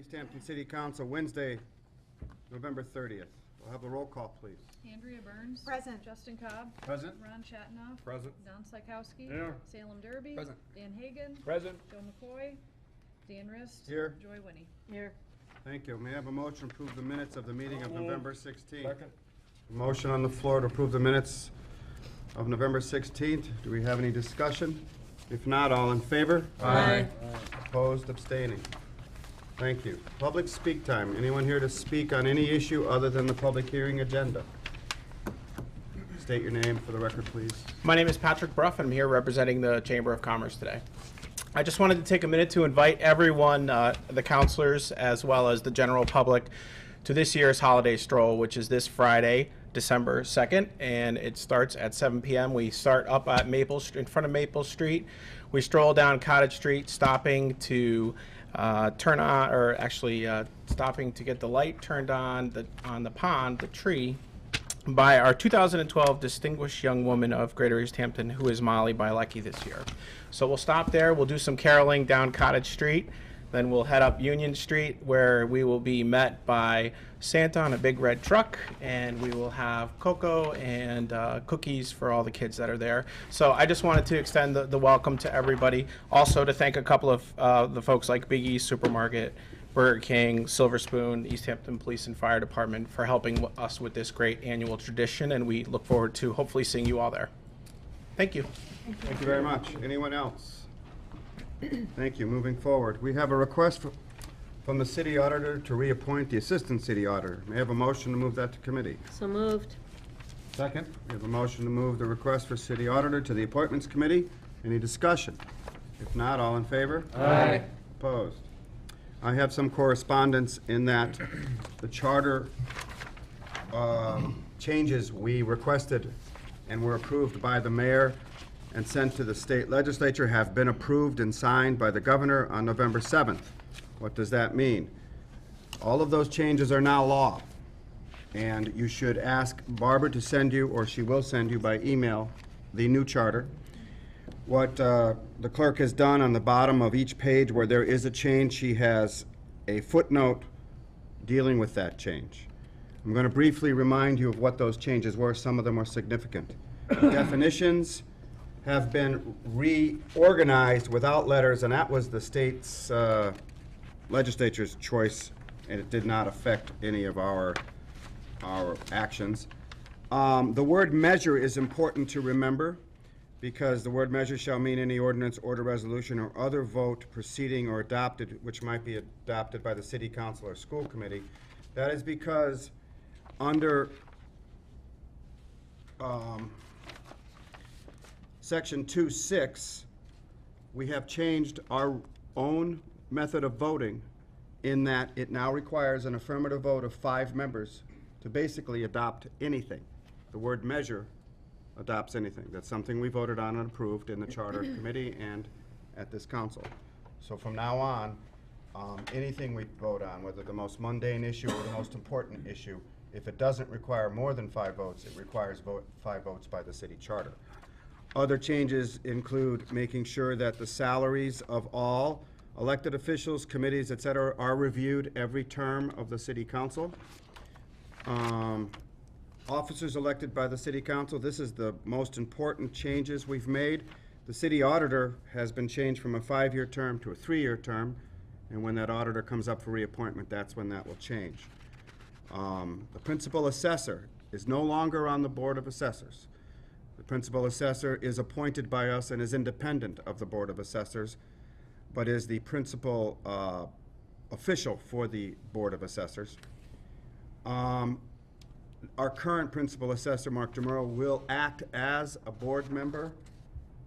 Easthampton City Council, Wednesday, November 30th. We'll have the roll call, please. Andrea Burns. Present. Justin Cobb. Present. Ron Shatnoff. Present. Don Psychowski. Here. Salem Derby. Present. Dan Hagan. Present. Joe McCoy. Dan Rist. Here. Joy Winnie. Here. Thank you. May I have a motion to approve the minutes of the meeting of November 16th? Second. Motion on the floor to approve the minutes of November 16th. Do we have any discussion? If not, all in favor? Aye. Opposed, abstaining. Thank you. Public speak time. Anyone here to speak on any issue other than the public hearing agenda? State your name for the record, please. My name is Patrick Bruff, and I'm here representing the Chamber of Commerce today. I just wanted to take a minute to invite everyone, the councilors, as well as the general public, to this year's holiday stroll, which is this Friday, December 2nd, and it starts at 7 p.m. We start up at in front of Maple Street. We stroll down Cottage Street, stopping to turn on, or actually stopping to get the light turned on the pond, the tree, by our 2012 Distinguished Young Woman of Greater Easthampton, who is Molly Bilecki this year. So we'll stop there, we'll do some caroling down Cottage Street, then we'll head up Union Street, where we will be met by Santa on a big red truck, and we will have cocoa and cookies for all the kids that are there. So I just wanted to extend the welcome to everybody. Also to thank a couple of the folks like Big E's Supermarket, Burger King, Silver Spoon, Easthampton Police and Fire Department for helping us with this great annual tradition, and we look forward to hopefully seeing you all there. Thank you. Thank you very much. Anyone else? Thank you. Moving forward, we have a request from the city auditor to reappoint the assistant city auditor. May I have a motion to move that to committee? So moved. Second. We have a motion to move the request for city auditor to the appointments committee. Any discussion? If not, all in favor? Aye. Opposed? I have some correspondence in that the charter changes we requested and were approved by the mayor and sent to the state legislature have been approved and signed by the governor on November 7th. What does that mean? All of those changes are now law, and you should ask Barbara to send you, or she will send you by email, the new charter. What the clerk has done on the bottom of each page where there is a change, she has a footnote dealing with that change. I'm going to briefly remind you of what those changes were. Some of them are significant. Definitions have been reorganized without letters, and that was the state's legislature's choice, and it did not affect any of our actions. The word measure is important to remember, because the word measure shall mean any ordinance, order, resolution, or other vote proceeding or adopted, which might be adopted by the city council or school committee. That is because under Section 2.6, we have changed our own method of voting in that it now requires an affirmative vote of 5 members to basically adopt anything. The word measure adopts anything. That's something we voted on and approved in the charter committee and at this council. So from now on, anything we vote on, whether the most mundane issue or the most important issue, if it doesn't require more than 5 votes, it requires 5 votes by the city charter. Other changes include making sure that the salaries of all elected officials, committees, et cetera, are reviewed every term of the city council. Officers elected by the city council, this is the most important changes we've made. The city auditor has been changed from a 5-year term to a 3-year term, and when that auditor comes up for reappointment, that's when that will change. The principal assessor is no longer on the Board of Assessors. The principal assessor is appointed by us and is independent of the Board of Assessors, but is the principal official for the Board of Assessors. Our current principal assessor, Mark DeMuro, will act as a board member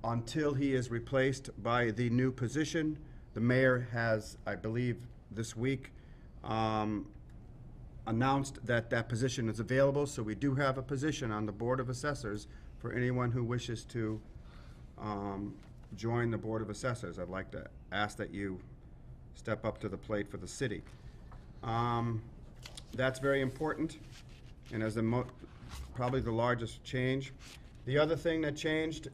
until he is replaced by the new position. The mayor has, I believe, this week announced that that position is available, so we do have a position on the Board of Assessors for anyone who wishes to join the Board of Assessors. I'd like to ask that you step up to the plate for the city. That's very important, and as probably the largest change. The other thing that changed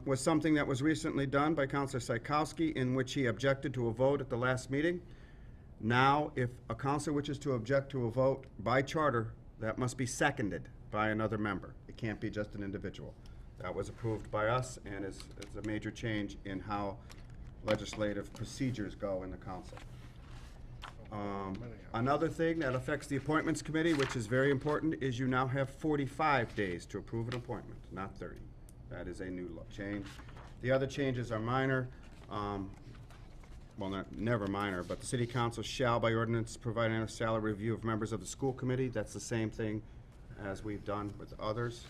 was something that was recently done by Councilor Psychowski, in which he objected to a vote at the last meeting. Now, if a counselor wishes to object to a vote by charter, that must be seconded by another member. It can't be just an individual. That was approved by us and is a major change in how legislative procedures go in the council. Another thing that affects the Appointments Committee, which is very important, is you now have 45 days to approve an appointment, not 30. That is a new change. The other changes are minor. Well, never minor, but the city council shall by ordinance provide a salary review of members of the school committee. That's the same thing as we've done with others.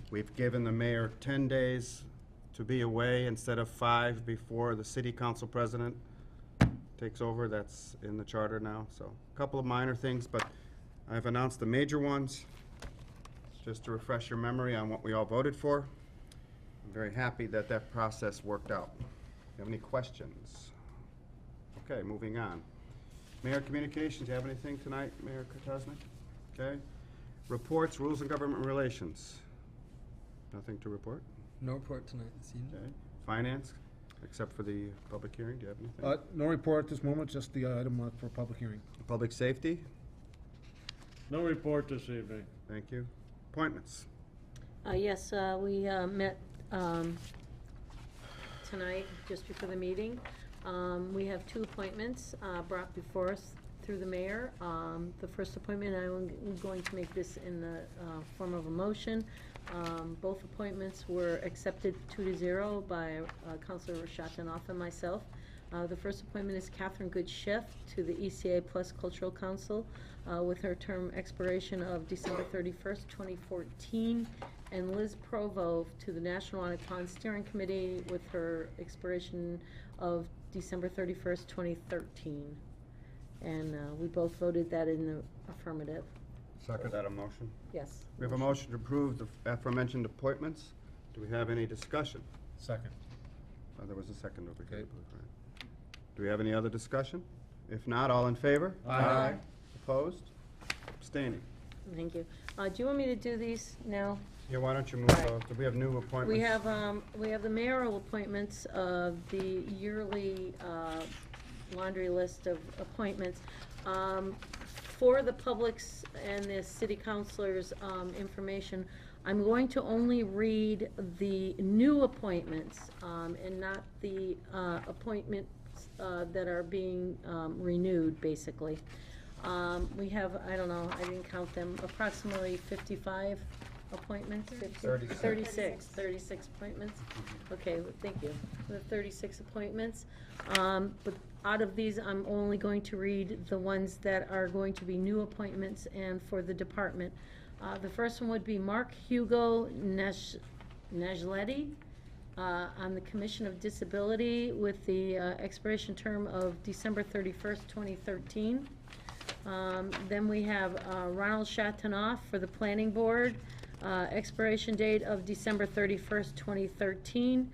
We've given the mayor 10 days to be away instead of 5 before the city council president takes over. That's in the charter now, so a couple of minor things, but I've announced the major ones, just to refresh your memory on what we all voted for. I'm very happy that that process worked out. You have any questions? Okay, moving on. Mayor Communications, you have anything tonight, Mayor Kotosnik? Okay. Reports, Rules and Government Relations. Nothing to report? No report tonight this evening. Okay. Finance, except for the public hearing, do you have anything? No report at this moment, just the item for public hearing. Public Safety, No report this evening. thank you. Appointments. Yes, we met tonight, just before the meeting. We have 2 appointments brought before us through the mayor. The first appointment, I'm going to make this in the form of a motion. Both appointments were accepted 2-0 by Councilor Rashad and myself. The first appointment is Catherine Good-Schiff to the ECA Plus Cultural Council with her term expiration of December 31st, 2014, and Liz Provo to the National Honor Steering Committee with her expiration of December 31st, 2013. And we both voted that in the affirmative. Is that a motion? Yes. We have a motion to approve the aforementioned appointments. Do we have any discussion? Second. There was a second over here. Okay. Do we have any other discussion? If not, all in favor? Aye. Opposed? Abstaining? Thank you. Do you want me to do these now? Yeah, why don't you move those? Do we have new appointments? We have the mayoral appointments of the yearly laundry list of appointments. For the public's and the city councilors' information, I'm going to only read the new appointments and not the appointments that are being renewed, basically. We have, I don't know, I didn't count them, approximately 55 appointments? 36 appointments. Okay, well, thank you. We have 36 appointments. But out of these, I'm only going to read the ones that are going to be new appointments and for the department. The first one would be Mark Hugo Najletti on the Commission of Disability with the expiration term of December 31st, 2013. Then we have Ronald Shatanoff for the Planning Board, expiration date of December 31st, 2013.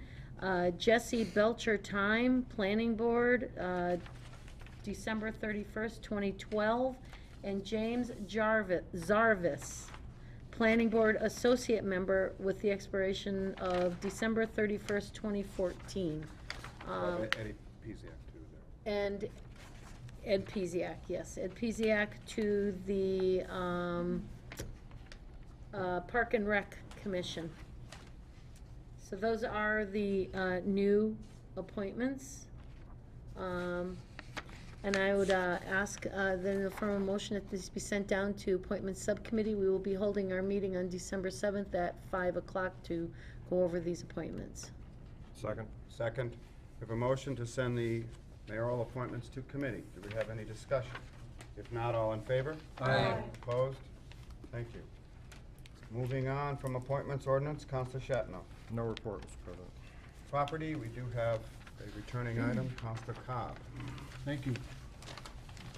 Jesse Belcher Time, Planning Board, December 31st, 2012. And James Zarvis, Planning Board Associate Member with the expiration of December 31st, 2014. Eddie Pizak, too, there. And Ed Piziak, yes, Ed Piziak to the Park and Rec Commission. So those are the new appointments. And I would ask then for a motion that this be sent down to Appointments Subcommittee. We will be holding our meeting on December 7th at 5 o'clock to go over these appointments. Second. Second. We have a motion to send the mayoral appointments to committee. Do we have any discussion? If not, all in favor? Aye. Opposed? Thank you. Moving on from appointments ordinance, Councilor Shatno. No report, Mr. President. Property, we do have a returning item, Councilor Cobb. Thank you,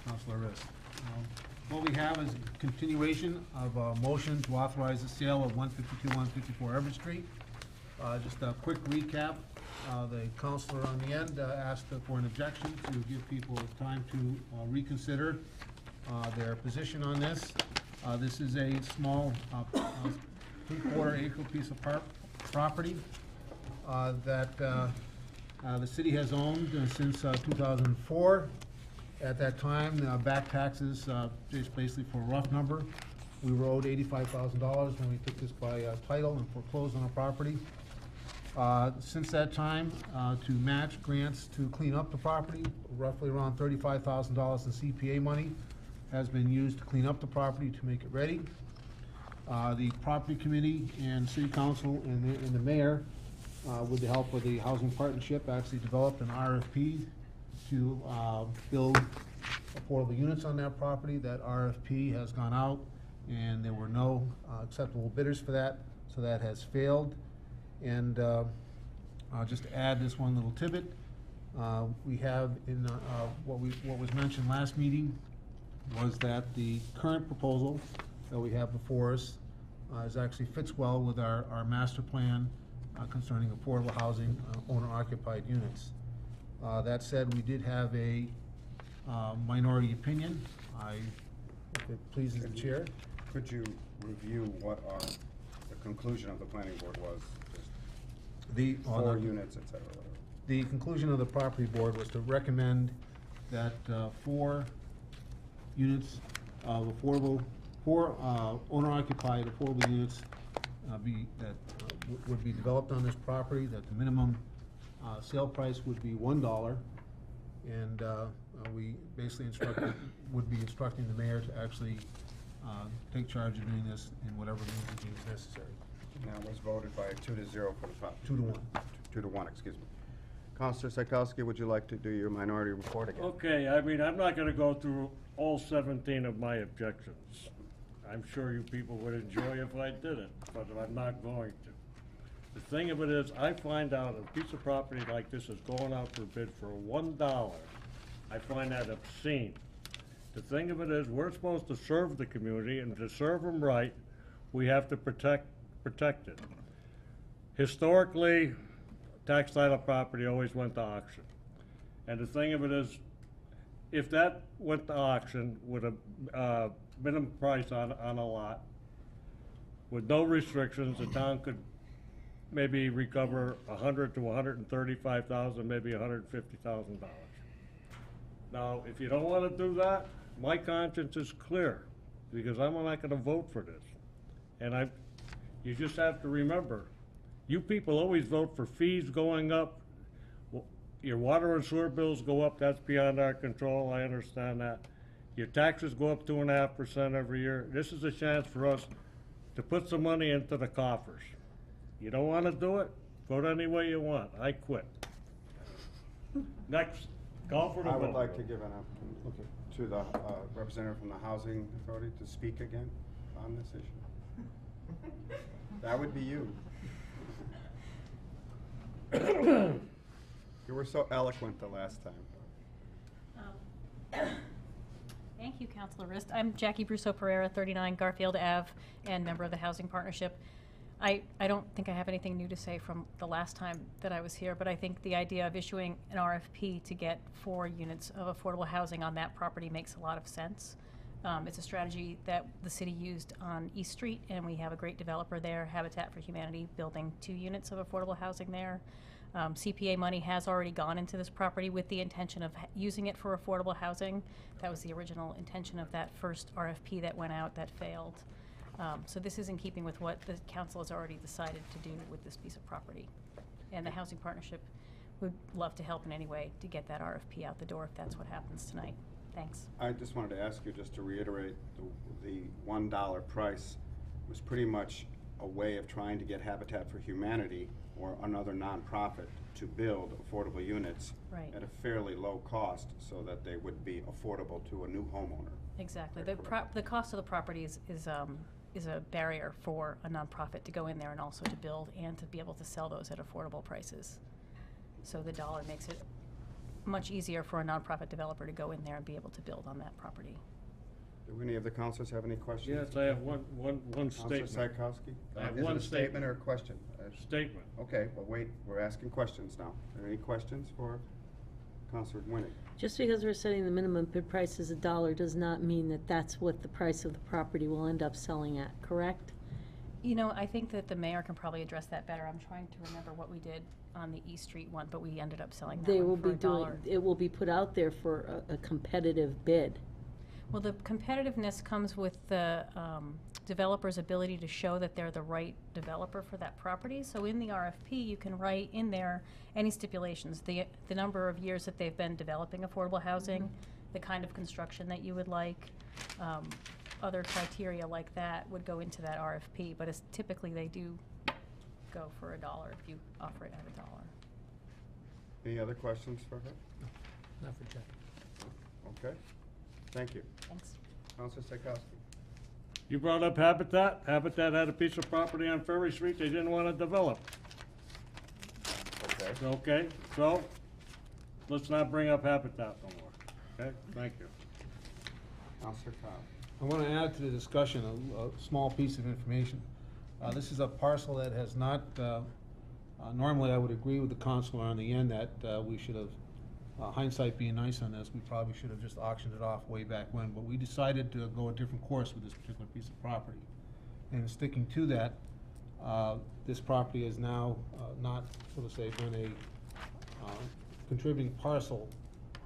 Councilor Riss. What we have is a continuation of a motion to authorize the sale of 152, 154 Everett Street. Just a quick recap. The counselor on the end asked for an objection to give people time to reconsider their position on this. This is a small 3/4 acre piece of property that the city has owned since 2004. At that time, back taxes, just basically for a rough number, we were owed $85,000 when we took this by title and foreclosed on our property. Since that time, to match grants to clean up the property, roughly around $35,000 in CPA money has been used to clean up the property to make it ready. The property committee and city council and the mayor, with the help of the housing partnership, actually developed an RFP to build affordable units on that property. That RFP has gone out, and there were no acceptable bidders for that, so that has failed. And just to add this one little tidbit, we have in what was mentioned last meeting was that the current proposal that we have before us actually fits well with our master plan concerning affordable housing, owner-occupied units. That said, we did have a minority opinion. If it pleases the chair. Could you review what the conclusion of the planning board was? Just four units, et cetera, whatever. The conclusion of the property board was to recommend that 4 units of four owner-occupied affordable units would be developed on this property, that the minimum sale price would be $1, and we basically would be instructing the mayor to actually take charge of doing this in whatever means he deems necessary. Now, it was voted by 2-0 for the top. 2-1. 2-1, excuse me. Counselor Psychowski, would you like to do your minority report again? Okay, I mean, I'm not gonna go through all 17 of my objections. I'm sure you people would enjoy if I did it, but I'm not going to. The thing of it is, I find out a piece of property like this is going out for bid for $1. I find that obscene. The thing of it is, we're supposed to serve the community, and to serve them right, we have to protect it. Historically, tax title property always went to auction. And the thing of it is, if that went to auction with a minimum price on a lot, with no restrictions, the town could maybe recover $100,000 to $135,000, maybe $150,000. Now, if you don't want to do that, my conscience is clear, because I'm not going to vote for this. And you just have to remember, you people always vote for fees going up. Your water and sewer bills go up, that's beyond our control, I understand that. Your taxes go up 2.5% every year. This is a chance for us to put some money into the coffers. You don't want to do it? Vote any way you want. I quit. Next, call for the I vote. would like to give an opportunity to the representative from the Housing Authority to speak again on this issue. That would be you. You were so eloquent the last time. Thank you, Councilor Rist. I'm Jackie Brusso Pereira, 39 Garfield Ave, and member of the Housing Partnership. I don't think I have anything new to say from the last time that I was here, but I think the idea of issuing an RFP to get 4 units of affordable housing on that property makes a lot of sense. It's a strategy that the city used on East Street, and we have a great developer there, Habitat for Humanity, building 2 units of affordable housing there. CPA money has already gone into this property with the intention of using it for affordable housing. That was the original intention of that first RFP that went out that failed. So this is in keeping with what the council has already decided to do with this piece of property. And the Housing Partnership would love to help in any way to get that RFP out the door if that's what happens tonight. Thanks. I just wanted to ask you, just to reiterate, the $1 price was pretty much a way of trying to get Habitat for Humanity or another nonprofit to build affordable units Right. at a fairly low cost so that they would be affordable to a new homeowner. Exactly. The cost of the property is a barrier for a nonprofit to go in there and also to build and to be able to sell those at affordable prices. So the dollar makes it much easier for a nonprofit developer to go in there and be able to build on that property. Do any of the councilors have any questions? Yes, I have one Counselor statement. Psychowski? I have Is one it a statement or a question? Statement. Okay, well, wait, we're asking questions now. Are there any questions for Counselor Winnick? Just because we're setting the minimum bid price as $1 does not mean that that's what the price of the property will end up selling at, correct? You know, I think that the mayor can probably address that better. I'm trying to remember what we did on the East Street one, but we ended up selling that They will one for be doing, $1. it will be put out there for a competitive bid. Well, the competitiveness comes with the developer's ability to show that they're the right developer for that property. So in the RFP, you can write in there any stipulations, the number of years that they've been developing affordable housing, the kind of construction that you would like, other criteria like that would go into that RFP. But it's typically they do go for $1 if you offer it at $1. Any other questions for her? Not for Jack. Okay, thank you. Thanks. Counselor Psychowski. You brought up Habitat. Habitat had a piece of property on Ferry Street they didn't want to develop. Okay. Okay, so let's not bring up Habitat no more. Okay, thank you. Counselor Cobb. I want to add to the discussion a small piece of information. This is a parcel that has not, normally I would agree with the counselor on the end that we should have, hindsight being nice on this, we probably should have just auctioned it off way back when, but we decided to go a different course with this particular piece of property. And sticking to that, this property is now not, so to say, been a contributing parcel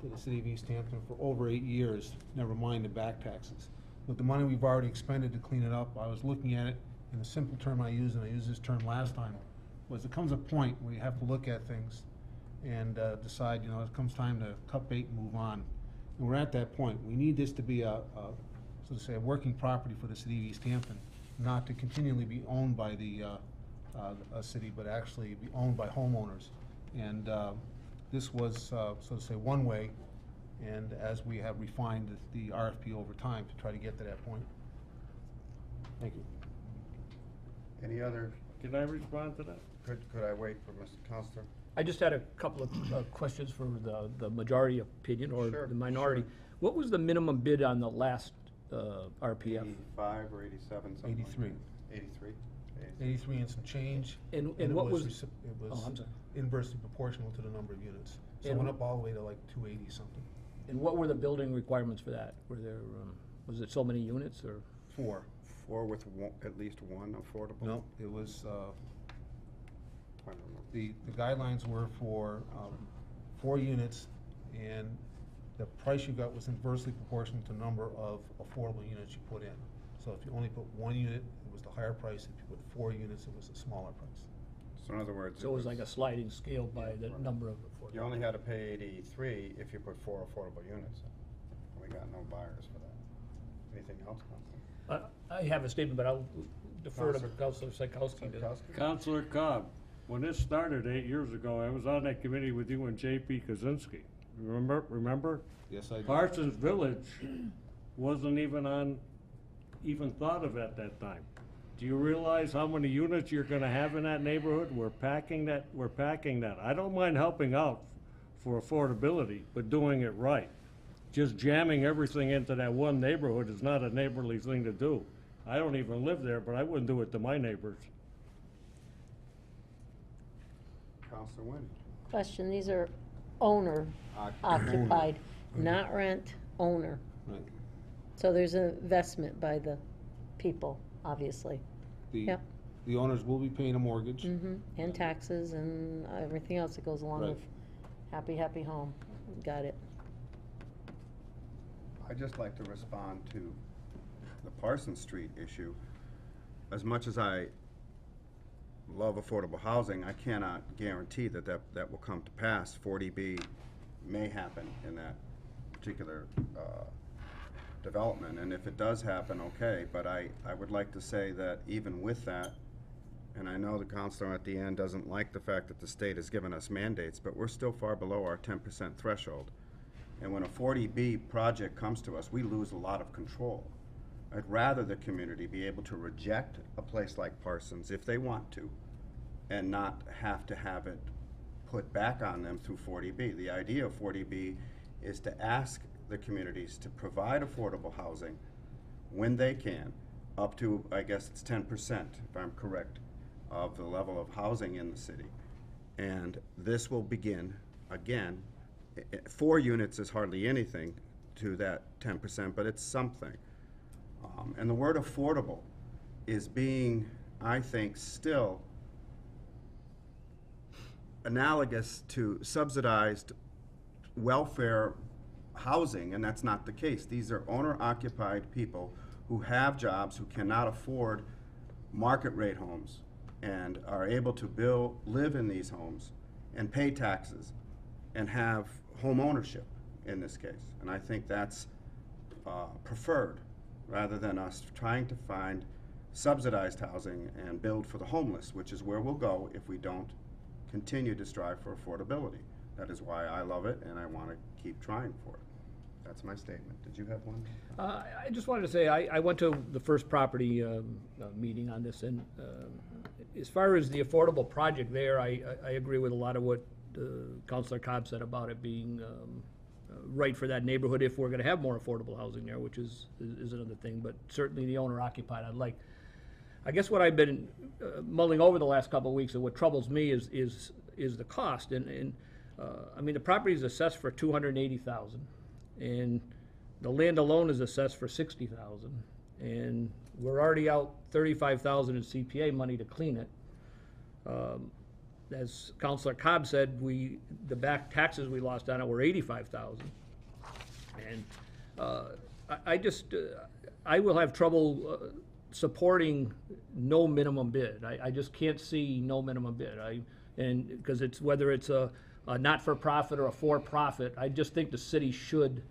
to the city of Easthampton for over 8 years, never mind the back taxes. With the money we've already expended to clean it up, I was looking at it, and the simple term I used, and I used this term last time, was there comes a point where you have to look at things and decide, you know, it comes time to cut bait and move on. And we're at that point. We need this to be so to say, a working property for the city of Easthampton, not to continually be owned by the city, but actually be owned by homeowners. And this was, so to say, one way, and as we have refined the RFP over time to try to get to that point. Thank you. Any other, Can I respond to that? could I wait for Mr. Counselor? I just had a couple of questions for the majority opinion or Sure, the minority. sure. What was the minimum bid on the last RPF? 85 or 87, something like 83. that. 83? 83 and some change. And it what was, It oh, was I'm sorry. inversely proportional to the number of units. So it And- went up all the way to like 280 something. And what were the building requirements for that? Were there, was it so many units or? 4. 4 with at least one affordable? No, it was, I don't know. the guidelines were for 4 units, and the price you got was inversely proportional to the number of affordable units you put in. So if you only put 1 unit, it was the higher price. If you put 4 units, it was the smaller price. So in other words. So it was like a sliding scale by the Right. number of. You only had to pay 83 if you put 4 affordable units in. We got no buyers for that. Anything else, Counselor? I have a statement, but I'll defer to Counselor- Counselor Psychowski. Psychowski? Counselor Cobb, when this started 8 years ago, I was on that committee with you and J.P. Kaczynski. Remember? Yes, I do. Parsons Village wasn't even thought of at that time. Do you realize how many units you're gonna have in that neighborhood? We're packing that. I don't mind helping out for affordability, but doing it right. Just jamming everything into that one neighborhood is not a neighborly thing to do. I don't even live there, but I wouldn't do it to my neighbors. Counselor Wynn? Question, these are owner occupied, not rent, owner. Right. So there's an investment by the people, obviously. Yep. The owners will be paying a mortgage. And taxes and everything else that goes along Right. with happy home. Got it. I'd just like to respond to the Parsons Street issue. As much as I love affordable housing, I cannot guarantee that will come to pass. 40B may happen in that particular development, and if it does happen, okay, but I would like to say that even with that, and I know the counselor at the end doesn't like the fact that the state has given us mandates, but we're still far below our 10% threshold. And when a 40B project comes to us, we lose a lot of control. I'd rather the community be able to reject a place like Parsons if they want to, and not have to have it put back on them through 40B. The idea of 40B is to ask the communities to provide affordable housing when they can, up to, I guess it's 10%, if I'm correct, of the level of housing in the city. And this will begin, again, 4 units is hardly anything to that 10%, but it's something. And the word affordable is being I think, still analogous to subsidized welfare housing, and that's not the case. These are owner-occupied people who have jobs, who cannot afford market rate homes, and are able to live in these homes and pay taxes and have home ownership in this case. And I think that's preferred, rather than us trying to find subsidized housing and build for the homeless, which is where we'll go if we don't continue to strive for affordability. That is why I love it, and I want to keep trying for it. That's my statement. Did you have one? I just wanted to say, I went to the first property meeting on this, and as far as the affordable project there, I agree with a lot of what Councilor Cobb said about it being right for that neighborhood if we're gonna have more affordable housing there, which is another thing, but certainly the owner occupied, I guess what I've been mulling over the last couple of weeks, and what troubles me is the cost, and I mean, the property is assessed for $280,000, and the land alone is assessed for $60,000, and we're already out $35,000 in CPA money to clean it. As Councilor Cobb said, the back taxes we lost on it were $85,000, and I will have trouble supporting no minimum bid. I just can't see no minimum bid. And because it's whether it's a not-for-profit or a for-profit, I just think the city should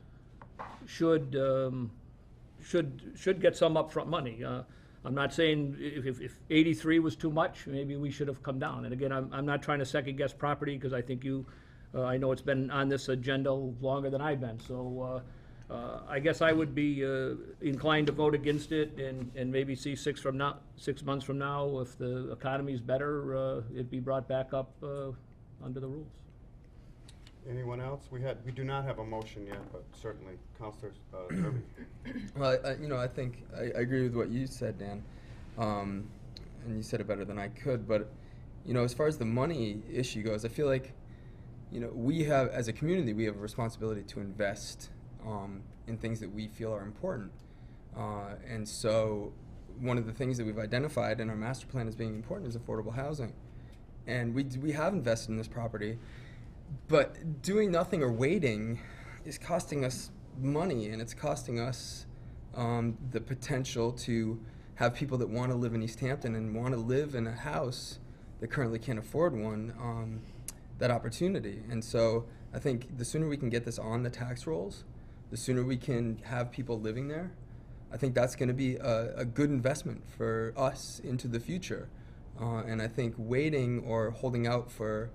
get some upfront money. I'm not saying if 83 was too much, maybe we should have come down. And again, I'm not trying to second-guess property, because I think I know it's been on this agenda longer than I've been. So I guess I would be inclined to vote against it, and maybe see 6 months from now, if the economy's better, it'd be brought back up under the rules. Anyone else? We do not have a motion yet, but certainly, Councilor Derby. Well, I think I agree with what you said, Dan, and you said it better than I could. But as far as the money issue goes, I feel like we have, as a community, we have a responsibility to invest in things that we feel are important. And so, one of the things that we've identified in our master plan as being important is affordable housing, and we have invested in this property. But doing nothing or waiting is costing us money, and it's costing us the potential to have people that want to live in Easthampton and want to live in a house that currently can't afford one, that opportunity. And so I think the sooner we can get this on the tax rolls, the sooner we can have people living there, I think that's going to be a good investment for us into the future. And I think waiting or holding out for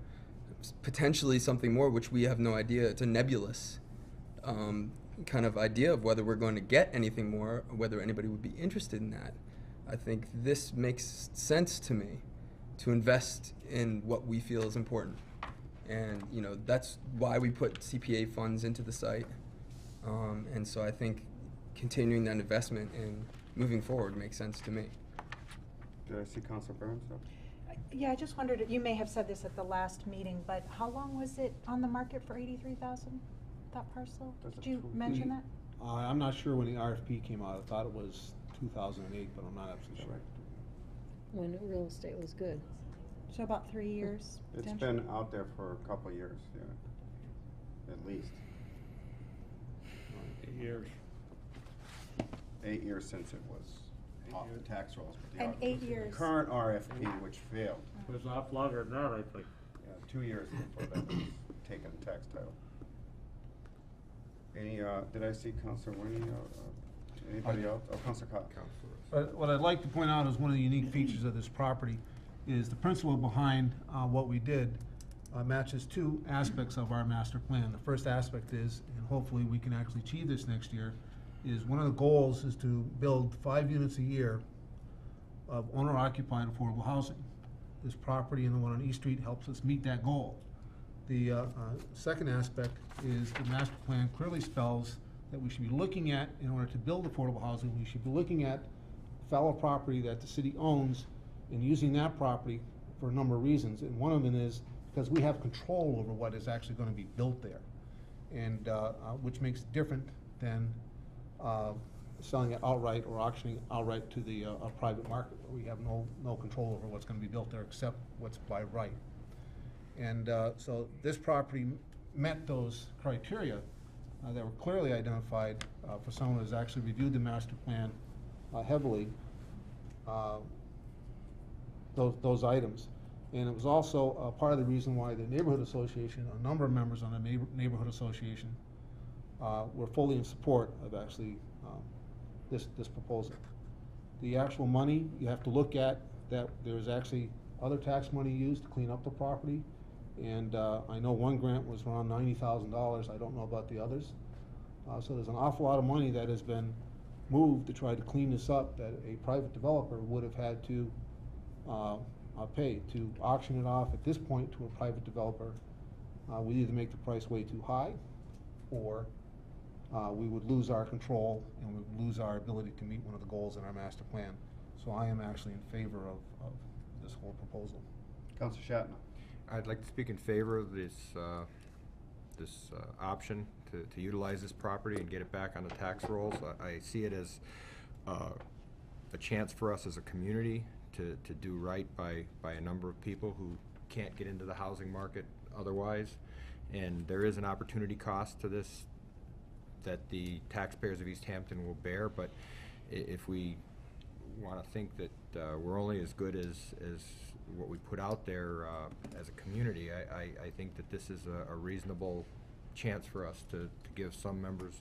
potentially something more, which we have no idea, it's a nebulous kind of idea of whether we're going to get anything more, or whether anybody would be interested in that. I think this makes sense to me, to invest in what we feel is important. And that's why we put CPA funds into the site. And so I think continuing that investment and moving forward makes sense to me. Did I see Councilor Burns? No. Yeah, I just wondered, you may have said this at the last meeting, but how long was it on the market for 83,000, that parcel? Did you mention that? I'm not sure when the RFP came out. I thought it was 2008, but I'm not absolutely sure. When real estate was good. So about 3 years? It's potentially? been out there for a couple of years, yeah, at least. 8 years. 8 years since it was off the tax rolls. But And 8 years. Current RFP, which failed. It was off longer than that, I think. Yeah, 2 years before that was taken tax title. Did I see Councilor Winnie? Anybody else? Oh, Councilor Cobb. What I'd like to point out is one of the unique features of this property is the principle behind what we did matches 2 aspects of our master plan. The first aspect is, and hopefully we can actually achieve this next year, is one of the goals is to build 5 units a year of owner-occupied affordable housing. This property and the one on East Street helps us meet that goal. The second aspect is the master plan clearly spells that we should be looking at, in order to build affordable housing, we should be looking at fallow property that the city owns and using that property for a number of reasons. And one of them is because we have control over what is actually going to be built there, and which makes it different than selling it outright or auctioning outright to the a private market, where we have no control over what's going to be built there except what's by right. And so this property met those criteria that were clearly identified for someone who's actually reviewed the master plan heavily, those items. And it was also part of the reason why the neighborhood association, a number of members on the neighborhood association, were fully in support of actually this proposal. The actual money, you have to look at that there's actually other tax money used to clean up the property. And I know one grant was around $90,000. I don't know about the others. So there's an awful lot of money that has been moved to try to clean this up that a private developer would have had to pay. To auction it off at this point to a private developer, we either make the price way too high, or we would lose our control and we would lose our ability to meet one of the goals in our master plan. So I am actually in favor of this whole proposal. Councilor Shatna. I'd like to speak in favor of this option to utilize this property and get it back on the tax rolls. I see it as a chance for us as a community to do right by a number of people who can't get into the housing market otherwise. And there is an opportunity cost to this that the taxpayers of Easthampton will bear, but if we want to think that we're only as good as what we put out there as a community, I think that this is a reasonable chance for us to give some members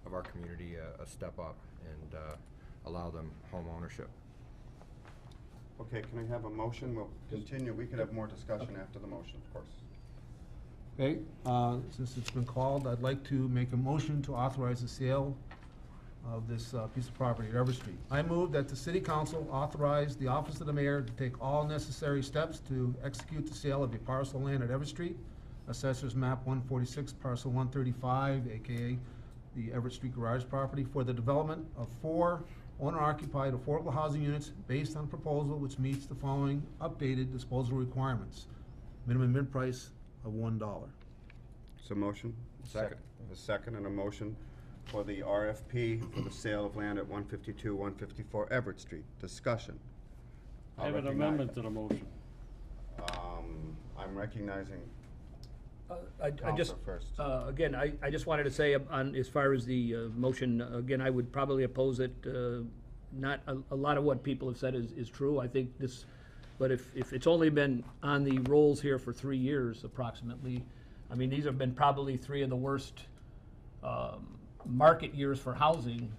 of our community a step up and allow them home ownership. Okay, can I have a motion? We'll continue. We could have more discussion after the motion, of course. Okay, since it's been called, I'd like to make a motion to authorize the sale of this piece of property at Everett Street. I move that the City Council authorize the Office of the Mayor to take all necessary steps to execute the sale of a parcel of land at Everett Street, Assessors Map 146, Parcel 135, aka the Everett Street Garage property, for the development of 4 owner-occupied affordable housing units based on a proposal which meets the following updated disposal requirements. Minimum bid price of $1. So motion? Second. A second and a motion for the RFP for the sale of land at 152, 154 Everett Street. Discussion. I have an amendment to the motion. I'm recognizing I just, Counselor first. again, I just wanted to say on, as far as the motion, again, I would probably oppose it. Not, a lot of what people have said is true. I think this, but if it's only been on the rolls here for 3 years approximately, I mean, these have been probably 3 of the worst market years for housing,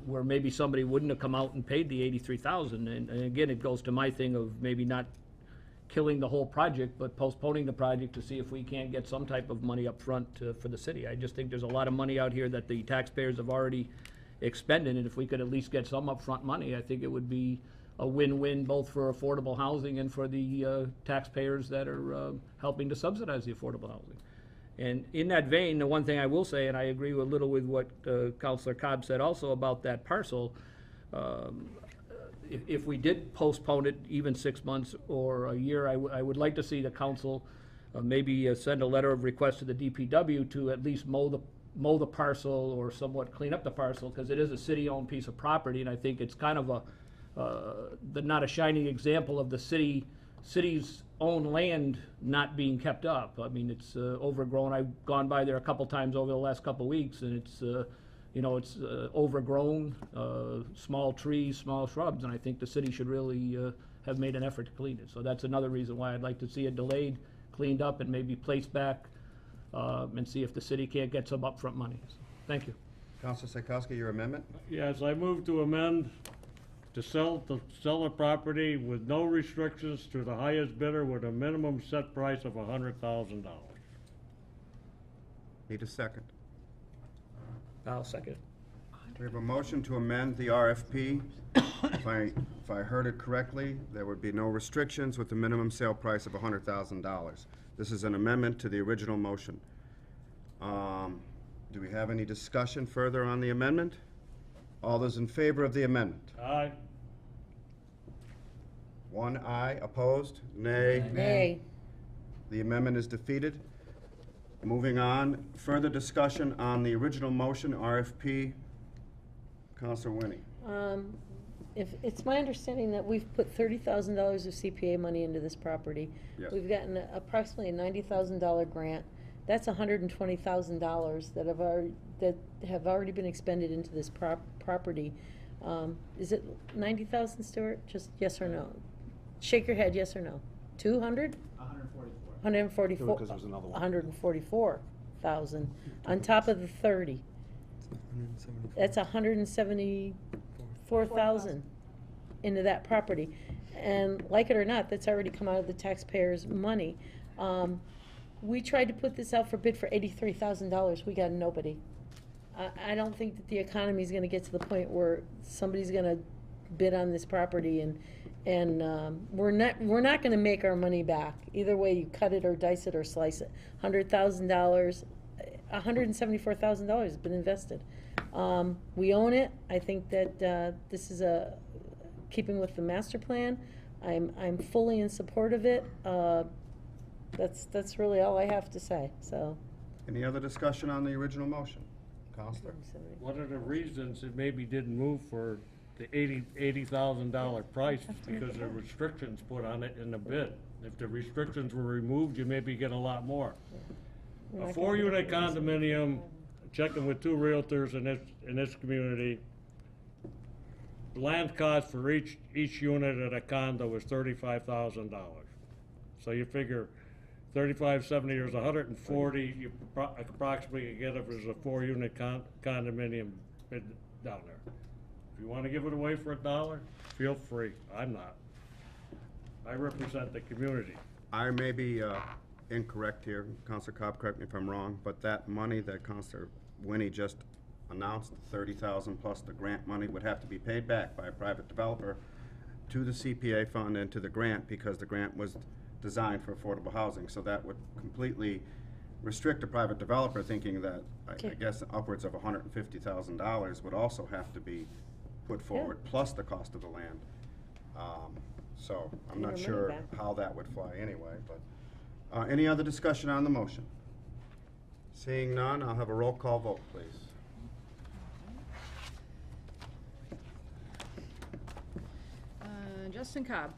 where maybe somebody wouldn't have come out and paid the $83,000. And again, it goes to my thing of maybe not killing the whole project, but postponing the project to see if we can't get some type of money up front for the city. I just think there's a lot of money out here that the taxpayers have already expended, and if we could at least get some upfront money, I think it would be a win-win both for affordable housing and for the taxpayers that are helping to subsidize the affordable housing. And in that vein, the one thing I will say, and I agree a little with what Councilor Cobb said also about that parcel, if we did postpone it even 6 months or a year, I would like to see the council maybe send a letter of request to the DPW to at least mow the parcel or somewhat clean up the parcel, because it is a city-owned piece of property, and I think it's kind of not a shining example of the city's own land not being kept up. I mean, it's overgrown. I've gone by there a couple times over the last couple weeks, and it's it's overgrown, small trees, small shrubs, and I think the city should really have made an effort to clean it. So that's another reason why I'd like to see it delayed, cleaned up, and maybe placed back, and see if the city can't get some upfront money. So, thank you. Councilor Psychowski, your amendment? Yes, I move to amend to sell the property with no restrictions to the highest bidder with a minimum set price of $100,000. Need a second. I'll second. We have a motion to amend the RFP. If I heard it correctly, there would be no restrictions with a minimum sale price of $100,000. This is an amendment to the original motion. Do we have any discussion further on the amendment? All those in favor of the amendment? Aye. 1 aye, opposed? Nay. Nay. The amendment is defeated. Moving on, further discussion on the original motion, RFP. Counselor Winnie? If, it's my understanding that we've put $30,000 of CPA money into this property. Yes. We've gotten approximately a $90,000 grant. That's $120,000 that have already been expended into this property. Is it 90,000, Stuart? Just yes or no? Shake your head, yes or no. 200? 144. Because there's another one. 144,000 on top of the 30. That's 174,000 into that property. And like it or not, that's already come out of the taxpayers' money. We tried to put this out for bid for $83,000. We got nobody. I don't think that the economy is gonna get to the point where somebody's gonna bid on this property, and we're not gonna make our money back. Either way, you cut it or dice it or slice it. $100,000, $174,000 has been invested. We own it. I think that this is keeping with the master plan. I'm fully in support of it. That's really all I have to say, so. Any other discussion on the original motion? Counselor? What are the reasons it maybe didn't move for the $80,000 price? Because there were restrictions put on it in the bid. If the restrictions were removed, you maybe get a lot more. A 4-unit condominium, checking with 2 realtors in this community, land cost for each unit at a condo is $35,000. So you figure 3570 is 140, you approximately get if it's a 4-unit condominium bid down there. If you want to give it away for $1, feel free. I'm not. I represent the community. I may be incorrect here, Counselor Cobb, correct me if I'm wrong, but that money that Counselor Winnie just announced, $30,000 plus the grant money, would have to be paid back by a private developer to the CPA fund and to the grant, because the grant was designed for affordable housing. So that would completely restrict a private developer thinking that, I guess, upwards of $150,000 would also have to be put forward, plus the cost of the land. So I'm not sure how that would fly anyway, but any other discussion on the motion? Seeing none, I'll have a roll call vote, please. Justin Cobb.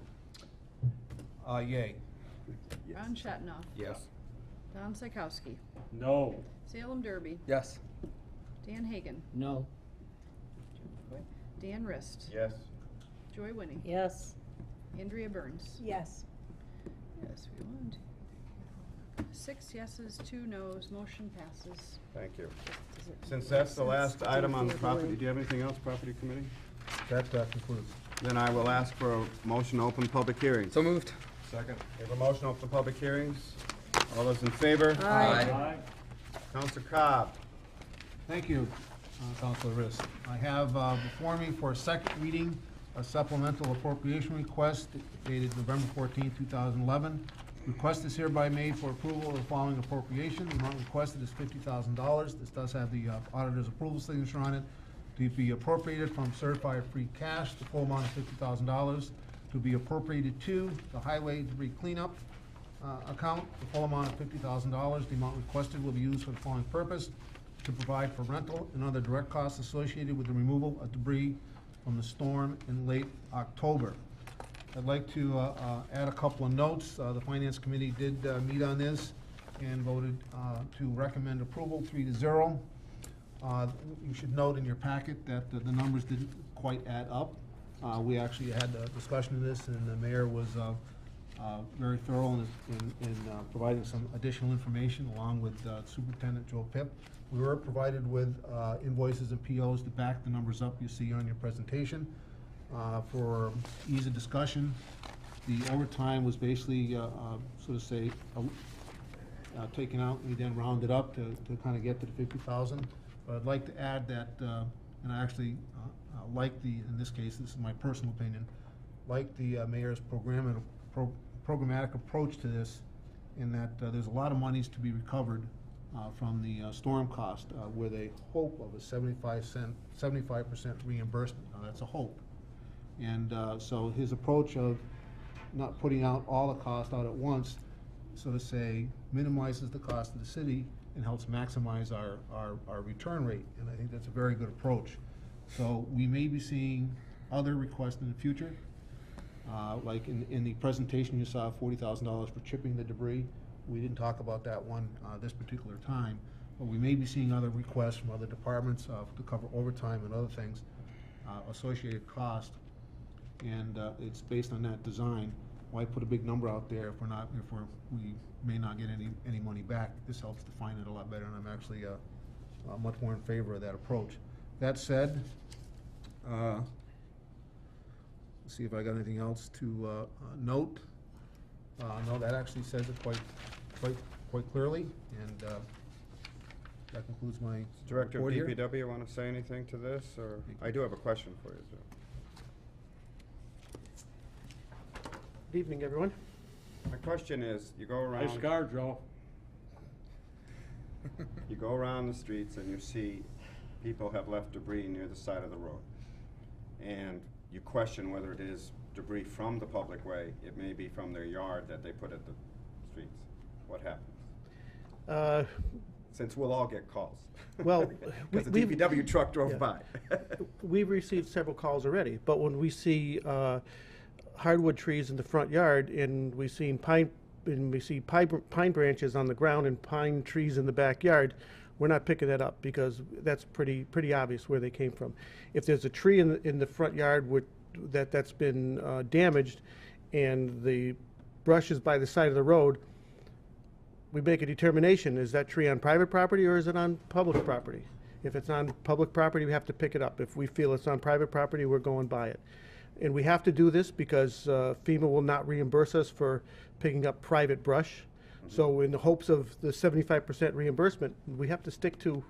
Yay. Ron Shatnoff. Yes. Don Psychowski. No. Salem Derby. Yes. Dan Hagan. No. Dan Rist. Yes. Joy Winnie. Yes. Andrea Burns. Yes. Yes, we won. 6 yeses, 2 noes, motion passes. Thank you. Since that's the last item on the property, do you have anything else, Property Committee? That concludes. Then I will ask for a motion to open public hearings. So moved. Second. We have a motion to open public hearings. All those in favor? Aye. Counselor Cobb. Thank you, Counselor Riss. I have before me for a second reading a supplemental appropriation request dated November 14, 2011. Request is hereby made for approval of the following appropriation. The amount requested is $50,000. This does have the auditor's approval signature on it. To be appropriated from certified free cash, the full amount of $50,000. To be appropriated to the highway debris cleanup account, the full amount of $50,000. The amount requested will be used for the following purpose: to provide for rental and other direct costs associated with the removal of debris from the storm in late October. I'd like to add a couple of notes. The Finance Committee did meet on this and voted to recommend approval 3-0. You should note in your packet that the numbers didn't quite add up. We actually had a discussion of this, and the mayor was very thorough in providing some additional information along with Superintendent Joe Pip. We were provided with invoices and POs to back the numbers up you see on your presentation. For ease of discussion, the overtime was basically, sort of say, taken out, and we then rounded up to kind of get to the 50,000. But I'd like to add that, and I actually like in this case, this is my personal opinion, like the mayor's programmatic approach to this, in that there's a lot of monies to be recovered from the storm cost, with a hope of a 75% reimbursement. Now, that's a hope. And so his approach of not putting out all the cost out at once, so to say, minimizes the cost of the city and helps maximize our return rate. And I think that's a very good approach. So we may be seeing other requests in the future. Like in the presentation, you saw $40,000 for chipping the debris. We didn't talk about that one this particular time, but we may be seeing other requests from other departments to cover overtime and other things, associated cost. And it's based on that design. Why put a big number out there if we may not get any money back? This helps define it a lot better, and I'm actually much more in favor of that approach. That said, let's see if I got anything else to note. No, that actually says it quite clearly, and that concludes my Director of report here. DPW, want to say anything to this, or? I do have a question for you, Joe. Good evening, everyone. My question is, you go around. Nice car, Joe. You go around the streets and you see people have left debris near the side of the road. And you question whether it is debris from the public way, it may be from their yard that they put at the streets. What happens? Since we'll all get calls. Well, Because the we've- DPW truck drove yeah. by. We've received several calls already, but when we see hardwood trees in the front yard and we see pine branches on the ground and pine trees in the backyard, we're not picking that up because that's pretty obvious where they came from. If there's a tree in the front yard that's been damaged and the brush is by the side of the road, we make a determination, is that tree on private property or is it on public property? If it's on public property, we have to pick it up. If we feel it's on private property, we're going by it. And we have to do this because FEMA will not reimburse us for picking up private brush. So in the hopes of the 75% reimbursement, we have to stick to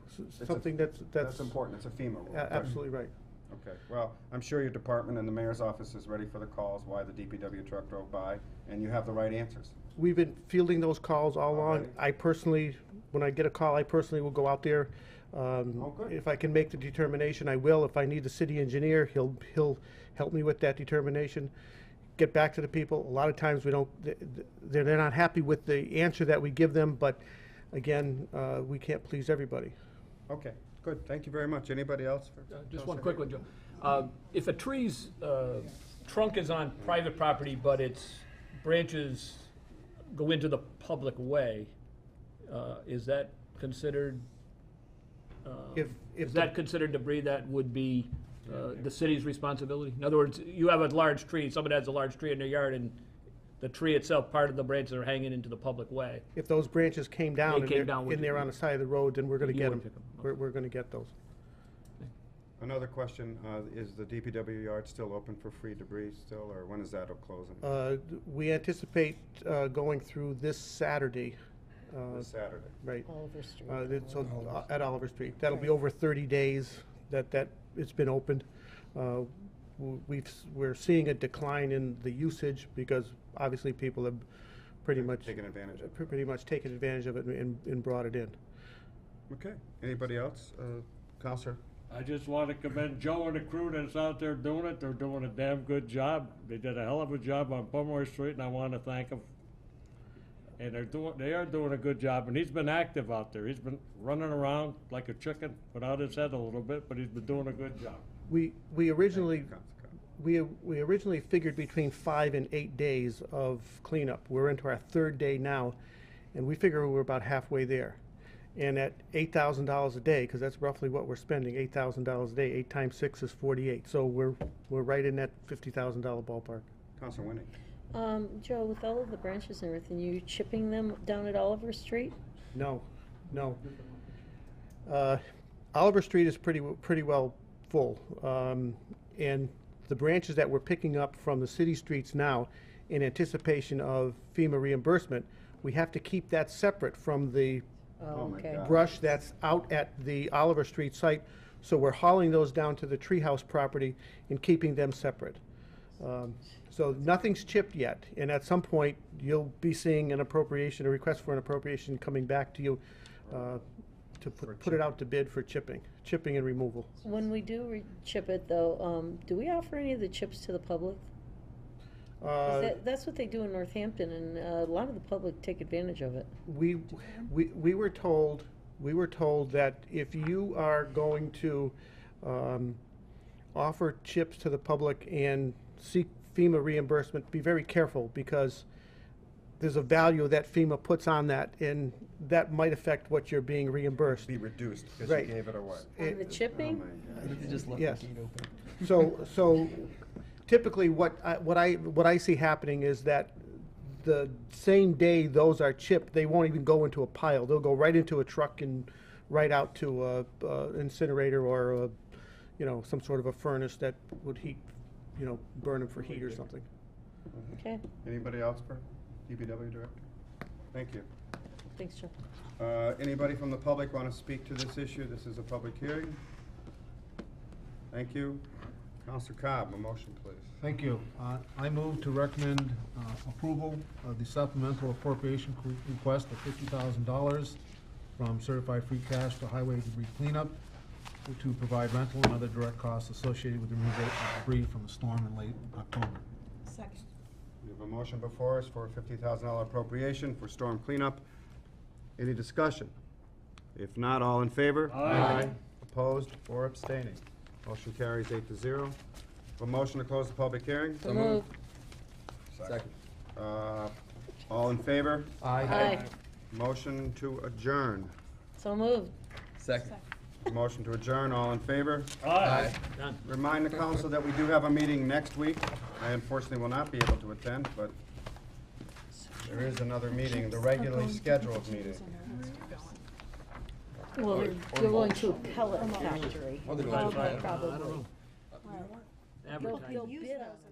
something that's important, it's a FEMA rule. Absolutely right. Okay, well, I'm sure your department and the mayor's office is ready for the calls, why the DPW truck drove by, and you have the right answers. We've been fielding those calls all along. Already? I personally, when I get a call, I personally will go out there. Good. If I can make the determination, I will. If I need the city engineer, he'll help me with that determination. Get back to the people. A lot of times they're not happy with the answer that we give them, but again, we can't please everybody. Okay, good, thank you very much. Anybody else? Just one quick one, Joe. If a tree's trunk is on private property, but its branches go into the public way, is that considered, is that considered debris that would be the city's responsibility? In other words, you have a large tree, somebody has a large tree in their yard, and the tree itself, part of the branches are hanging into the public way. If those branches came down They came down, and would they're you- on the side of the road, then we're gonna You get wouldn't them. pick 'em. We're gonna get those. Another question, is the DPW yard still open for free debris still, or when is that closing? We anticipate going through this Saturday. This Saturday. Right. Oliver Street. At Oliver Street. That'll be over 30 days that it's been opened. We're seeing a decline in the usage because obviously people have pretty much Taking advantage of it. pretty much taken advantage of it and brought it in. Okay, anybody else? Counselor? I just want to commend Joe and the crew that's out there doing it. They're doing a damn good job. They did a hell of a job on Pomeroy Street, and I want to thank them. And they are doing a good job, and he's been active out there. He's been running around like a chicken without his head a little bit, but he's been doing a good job. We originally we originally figured between 5 and 8 days of cleanup. We're into our 3rd day now, and we figure we're about halfway there. And at $8,000 a day, because that's roughly what we're spending, $8,000 a day, 8 times 6 is 48. So we're right in that $50,000 ballpark. Counselor Winnie? Joe, with all of the branches and everything, you chipping them down at Oliver Street? No. Oliver Street is pretty well full, and the branches that we're picking up from the city streets now, in anticipation of FEMA reimbursement, we have to keep that separate from the Oh my okay. God. brush that's out at the Oliver Street site. So we're hauling those down to the treehouse property and keeping them separate. So nothing's chipped yet, and at some point, you'll be seeing a request for an appropriation coming back to you to put it out to bid for chipping and removal. When we do chip it, though, do we offer any of the chips to the public? 'Cause that's what they do in Northampton, and a lot of the public take advantage of it. We were told that if you are going to offer chips to the public and seek FEMA reimbursement, be very careful, because there's a value that FEMA puts on that, and that might affect what you're being reimbursed. Be reduced because Right. you gave it away. On the chipping? You just left Yes. the gate open. So typically what I see happening is that the same day those are chipped, they won't even go into a pile. They'll go right into a truck and right out to a incinerator or some sort of a furnace that would heat, burn them for heat or something. Okay, Anybody else for DPW Director? Thank you. thanks, Joe. Anybody from the public want to speak to this issue? This is a public hearing. Thank you. Counselor Cobb, a motion, please. Thank you. I move to recommend approval of the supplemental appropriation request of $50,000 from certified free cash to highway debris cleanup to provide rental and other direct costs associated with the removal of debris from the storm in late October. Second. We have a motion before us for a $50,000 appropriation for storm cleanup. Any discussion? If not, all in favor? Aye. Opposed or abstaining? Motion carries 8-0. A motion to close the public hearing? So moved. Second. All in favor? Aye. Motion to adjourn. So moved. Second. Motion to adjourn, all in favor? Aye. Done. Remind the council that we do have a meeting next week. I unfortunately will not be able to attend, but there is another meeting, the regularly scheduled meeting. Well, you're going to a pellet factory. Oh, they're going to- Probably. I don't know. They'll Advertising. bid on it.